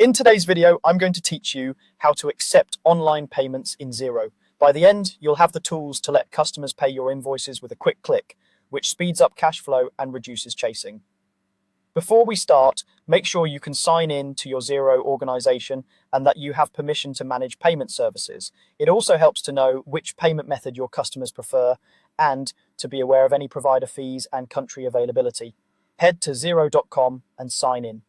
In today's video, I'm going to teach you how to accept online payments in Xero. By the end, you'll have the tools to let customers pay your invoices with a quick click, which speeds up cash flow and reduces chasing. Before we start, make sure you can sign in to your Xero organization and that you have permission to manage payment services. It also helps to know which payment method your customers prefer and to be aware of any provider fees and country availability. Head to xero.com and sign in.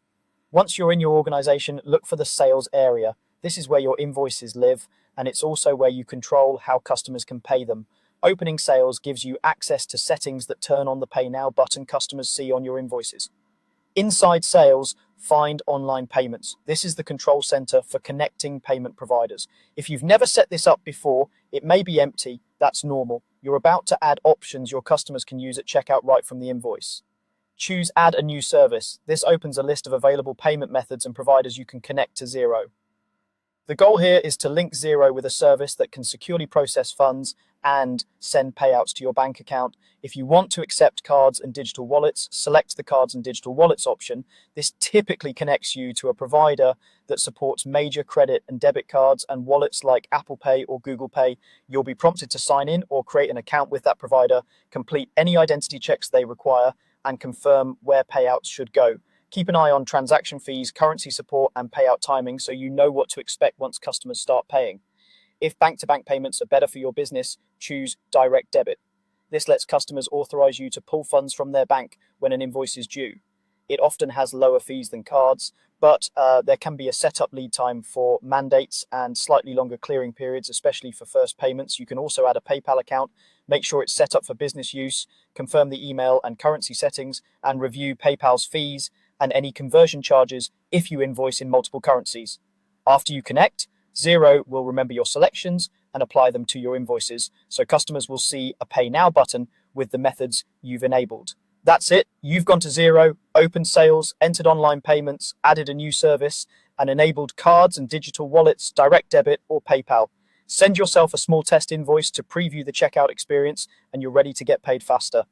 Once you're in your organization, look for the sales area. This is where your invoices live, and it's also where you control how customers can pay them. Opening sales gives you access to settings that turn on the Pay Now button customers see on your invoices. Inside sales, find online payments. This is the control center for connecting payment providers. If you've never set this up before, it may be empty. That's normal. You're about to add options your customers can use at checkout right from the invoice. Choose Add a New Service. This opens a list of available payment methods and providers you can connect to Xero. The goal here is to link Xero with a service that can securely process funds and send payouts to your bank account. If you want to accept cards and digital wallets, select the Cards and Digital Wallets option. This typically connects you to a provider that supports major credit and debit cards and wallets like Apple Pay or Google Pay. You'll be prompted to sign in or create an account with that provider, complete any identity checks they require, and confirm where payouts should go. Keep an eye on transaction fees, currency support, and payout timing so you know what to expect once customers start paying. If bank-to-bank payments are better for your business, choose direct debit. This lets customers authorize you to pull funds from their bank when an invoice is due. It often has lower fees than cards, but there can be a setup lead time for mandates and slightly longer clearing periods, especially for first payments. You can also add a PayPal account, make sure it's set up for business use, confirm the email and currency settings, and review PayPal's fees and any conversion charges if you invoice in multiple currencies. After you connect, Xero will remember your selections and apply them to your invoices, so customers will see a Pay Now button with the methods you've enabled. That's it. You've gone to Xero, opened sales, entered online payments, added a new service, and enabled cards and digital wallets, direct debit, or PayPal. Send yourself a small test invoice to preview the checkout experience, and you're ready to get paid faster.